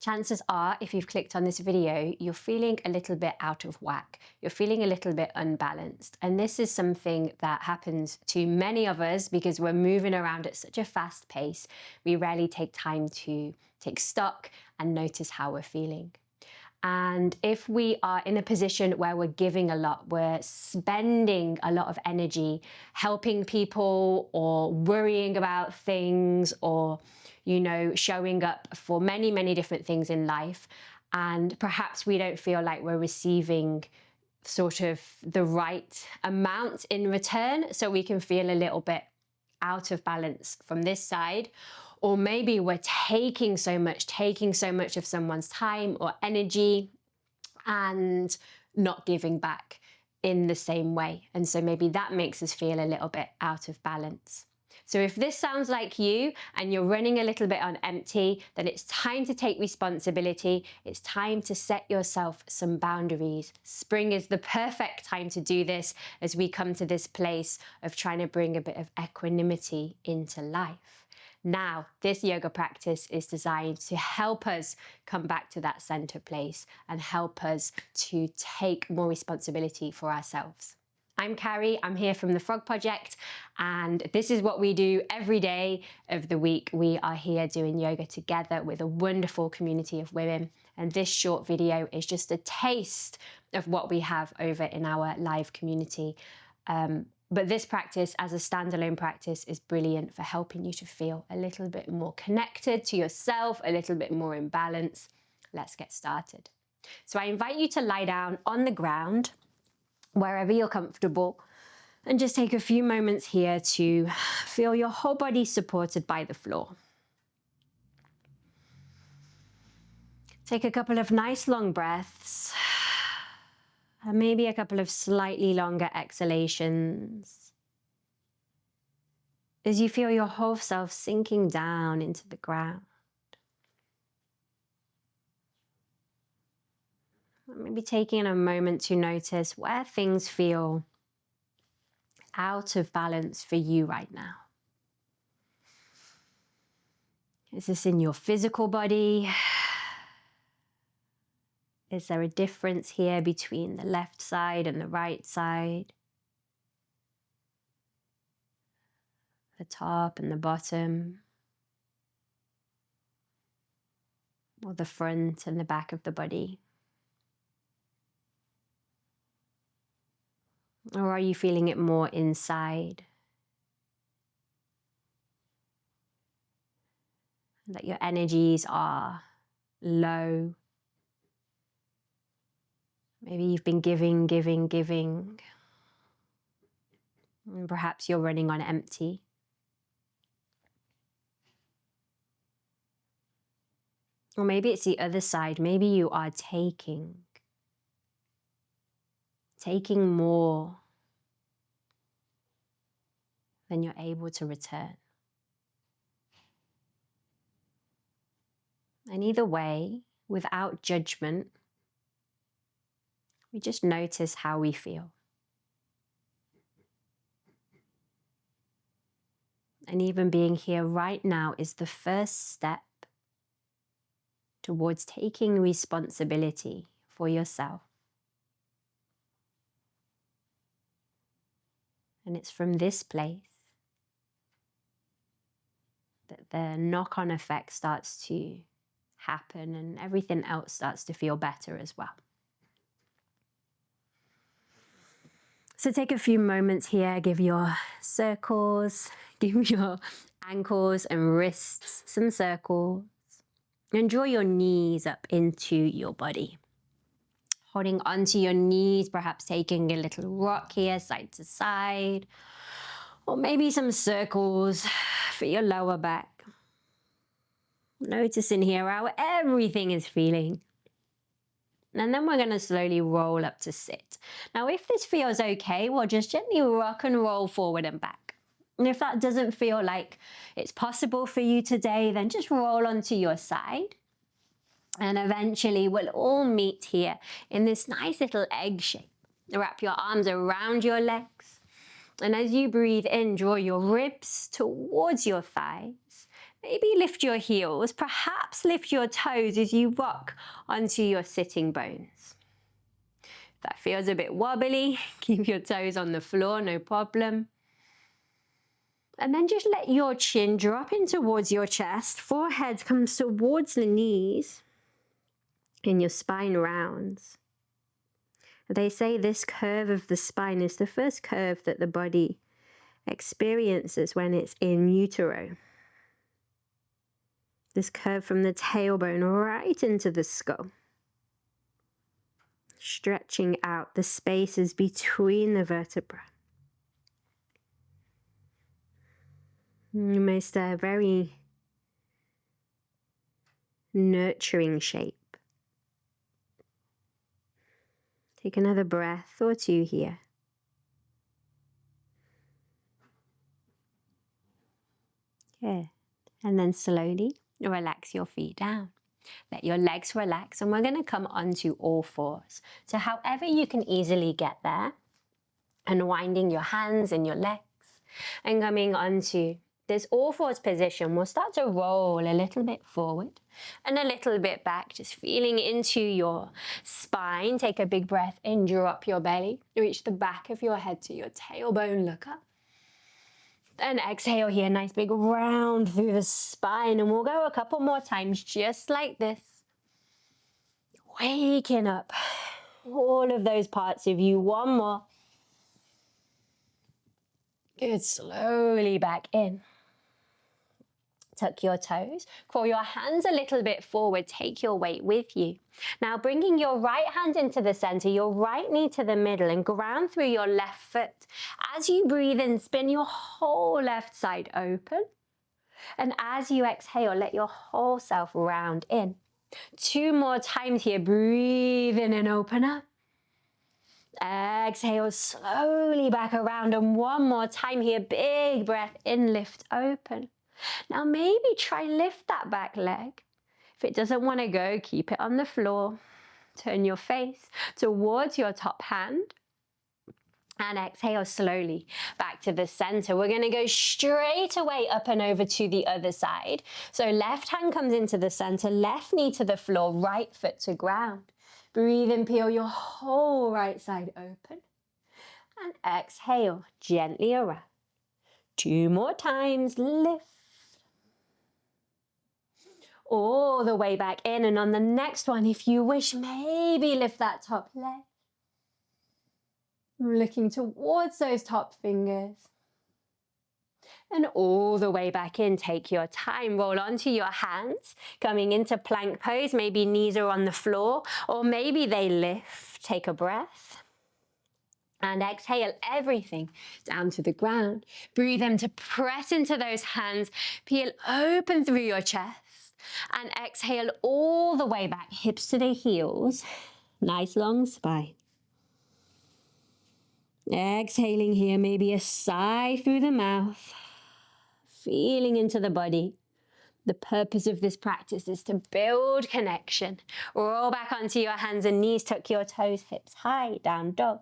Chances are, if you've clicked on this video, you're feeling a little bit out of whack. You're feeling a little bit unbalanced. And this is something that happens to many of us because we're moving around at such a fast pace. We rarely take time to take stock and notice how we're feeling. And if we are in a position where we're giving a lot, we're spending a lot of energy helping people or worrying about things or, showing up for many, many different things in life, and perhaps we don't feel like we're receiving sort of the right amount in return, so we can feel a little bit out of balance from this side. Or maybe we're taking so much of someone's time or energy and not giving back in the same way. And so maybe that makes us feel a little bit out of balance. So if this sounds like you and you're running a little bit on empty, then it's time to take responsibility. It's time to set yourself some boundaries. Spring is the perfect time to do this as we come to this place of trying to bring a bit of equanimity into life. Now, this yoga practice is designed to help us come back to that center place and help us to take more responsibility for ourselves. I'm Carrie, I'm here from the Frog Project, and this is what we do every day of the week. We are here doing yoga together with a wonderful community of women, and this short video is just a taste of what we have over in our live community. But this practice as a standalone practice is brilliant for helping you to feel a little bit more connected to yourself, a little bit more in balance. Let's get started. So I invite you to lie down on the ground, wherever you're comfortable, and just take a few moments here to feel your whole body supported by the floor. Take a couple of nice long breaths, and maybe a couple of slightly longer exhalations as you feel your whole self sinking down into the ground. Maybe taking a moment to notice where things feel out of balance for you right now. Is this in your physical body? Is there a difference here between the left side and the right side? The top and the bottom? Or the front and the back of the body? Or are you feeling it more inside? That your energies are low. Maybe you've been giving. And perhaps you're running on empty. Or maybe it's the other side. Maybe you are taking more than you're able to return. And either way, without judgment, we just notice how we feel. And even being here right now is the first step towards taking responsibility for yourself. And it's from this place that the knock-on effect starts to happen and everything else starts to feel better as well. So take a few moments here, give your circles, give your ankles and wrists some circles, and draw your knees up into your body. Holding onto your knees, perhaps taking a little rock here, side to side, or maybe some circles for your lower back. Noticing here how everything is feeling. And then we're going to slowly roll up to sit. Now, if this feels okay, we'll just gently rock and roll forward and back. And if that doesn't feel like it's possible for you today, then just roll onto your side. And eventually we'll all meet here in this nice little egg shape. Wrap your arms around your legs. And as you breathe in, draw your ribs towards your thighs. Maybe lift your heels, perhaps lift your toes as you rock onto your sitting bones. If that feels a bit wobbly, keep your toes on the floor, no problem. And then just let your chin drop in towards your chest, forehead comes towards the knees, and your spine rounds. They say this curve of the spine is the first curve that the body experiences when it's in utero. This curve from the tailbone right into the skull, stretching out the spaces between the vertebrae. Almost a very nurturing shape. Take another breath or two here. Good. And then slowly relax your feet down. Let your legs relax, and we're going to come onto all fours. So however you can easily get there, unwinding your hands and your legs, and coming onto this all fours position, we'll start to roll a little bit forward and a little bit back, just feeling into your spine. Take a big breath in, drop your belly, reach the back of your head to your tailbone, look up. Then exhale here, nice big round through the spine, and we'll go a couple more times just like this. Waking up all of those parts of you. One more. Good, slowly back in. Tuck your toes, crawl your hands a little bit forward, take your weight with you. Now bringing your right hand into the center, your right knee to the middle, and ground through your left foot. As you breathe in, spin your whole left side open. And as you exhale, let your whole self round in. 2 more times here, breathe in and open up. Exhale, slowly back around, and 1 more time here, big breath in, lift open. Now maybe try lift that back leg. If it doesn't want to go, keep it on the floor. Turn your face towards your top hand. And exhale slowly back to the center. We're going to go straight away up and over to the other side. So left hand comes into the center, left knee to the floor, right foot to ground. Breathe in, peel your whole right side open. And exhale gently around. 2 more times, lift. All the way back in, and on the next one, if you wish, maybe lift that top leg. Looking towards those top fingers. And all the way back in, take your time, roll onto your hands, coming into plank pose, maybe knees are on the floor, or maybe they lift, take a breath. And exhale everything down to the ground. Breathe in to press into those hands, peel open through your chest. And exhale all the way back, hips to the heels. Nice long spine. Exhaling here, maybe a sigh through the mouth. Feeling into the body. The purpose of this practice is to build connection. Roll back onto your hands and knees, tuck your toes, hips high, down dog.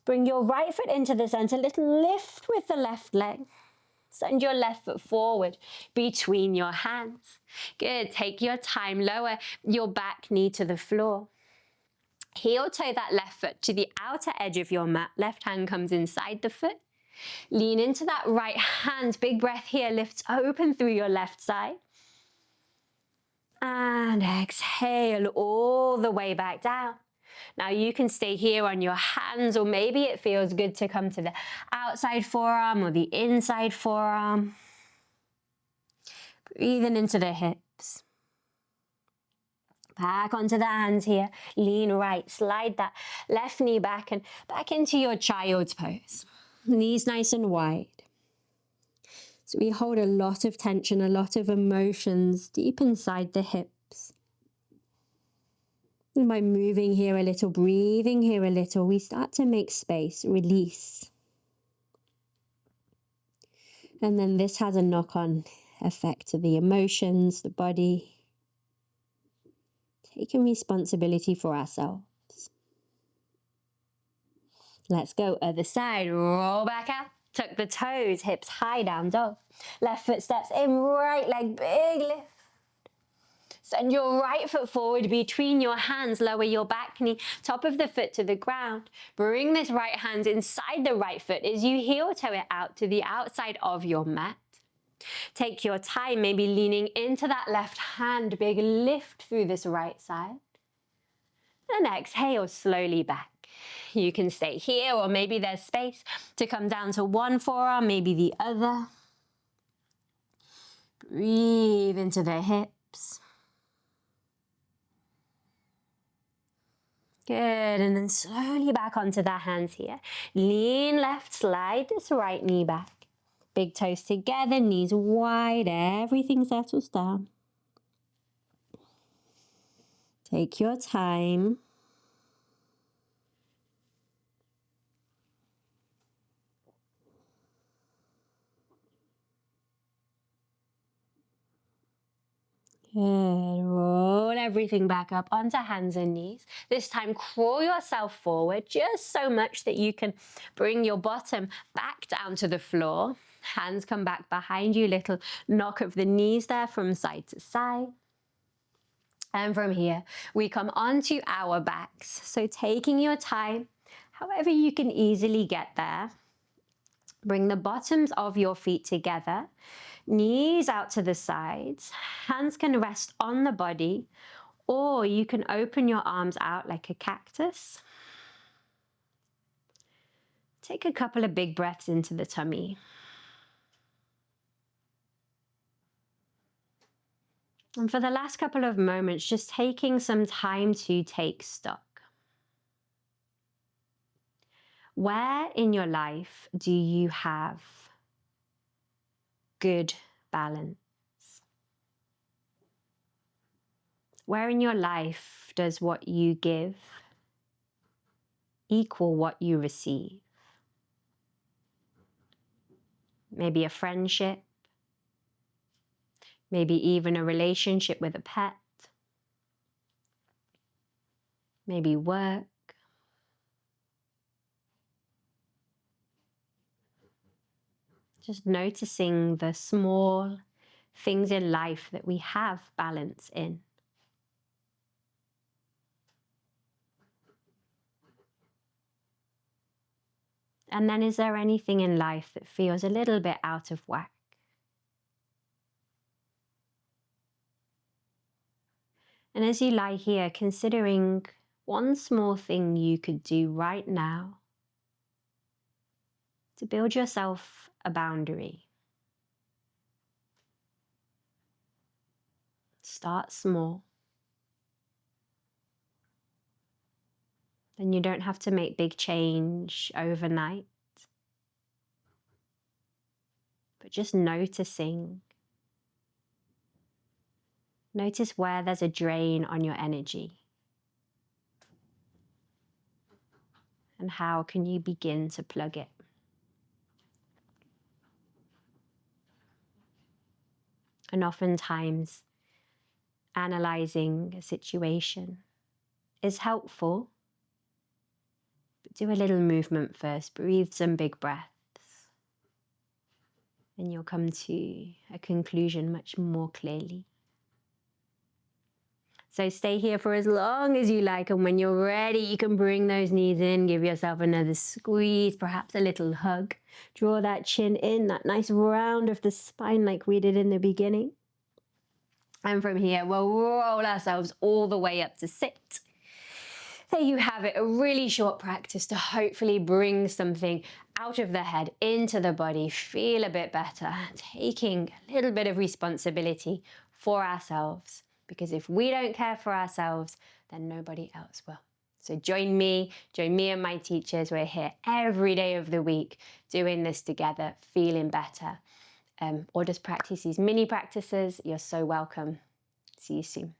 Bring your right foot into the center, little lift with the left leg. Send your left foot forward between your hands. Good, take your time, lower your back knee to the floor. Heel toe that left foot to the outer edge of your mat. Left hand comes inside the foot. Lean into that right hand. Big breath here, lifts open through your left side. And exhale all the way back down. Now you can stay here on your hands, or maybe it feels good to come to the outside forearm or the inside forearm. Breathing into the hips. Back onto the hands here. Lean right, slide that left knee back and back into your child's pose. Knees nice and wide. So we hold a lot of tension, a lot of emotions deep inside the hips. And by moving here a little, breathing here a little, we start to make space, release. And then this has a knock-on effect to the emotions, the body. Taking responsibility for ourselves. Let's go other side, roll back out. Tuck the toes, hips high, down dog. Left foot steps in, right leg, big lift. Send your right foot forward between your hands, lower your back knee, top of the foot to the ground. Bring this right hand inside the right foot as you heel toe it out to the outside of your mat. Take your time, maybe leaning into that left hand, big lift through this right side. And exhale slowly back. You can stay here, or maybe there's space to come down to one forearm, maybe the other. Breathe into the hips. Good, and then slowly back onto the hands here. Lean left, slide this right knee back. Big toes together, knees wide, everything settles down. Take your time. Good. Roll everything back up onto hands and knees. This time, crawl yourself forward just so much that you can bring your bottom back down to the floor. Hands come back behind you, little knock of the knees there from side to side. And from here, we come onto our backs. So taking your time, however you can easily get there. Bring the bottoms of your feet together, knees out to the sides. Hands can rest on the body, or you can open your arms out like a cactus. Take a couple of big breaths into the tummy. And for the last couple of moments, just taking some time to take stock. Where in your life do you have good balance? Where in your life does what you give equal what you receive? Maybe a friendship, maybe even a relationship with a pet, maybe work. Just noticing the small things in life that we have balance in. And then is there anything in life that feels a little bit out of whack? And as you lie here, considering one small thing you could do right now to build yourself a boundary. Start small. Then you don't have to make big change overnight. But just noticing. Notice where there's a drain on your energy. And how can you begin to plug it? And oftentimes, analyzing a situation is helpful. But do a little movement first. Breathe some big breaths. And you'll come to a conclusion much more clearly. So stay here for as long as you like, and when you're ready, you can bring those knees in, give yourself another squeeze, perhaps a little hug. Draw that chin in, that nice round of the spine like we did in the beginning. And from here, we'll roll ourselves all the way up to sit. There you have it, a really short practice to hopefully bring something out of the head into the body, feel a bit better, taking a little bit of responsibility for ourselves. Because if we don't care for ourselves, then nobody else will. So join me and my teachers. We're here every day of the week doing this together, feeling better. Or just practice these mini practices. You're so welcome. See you soon.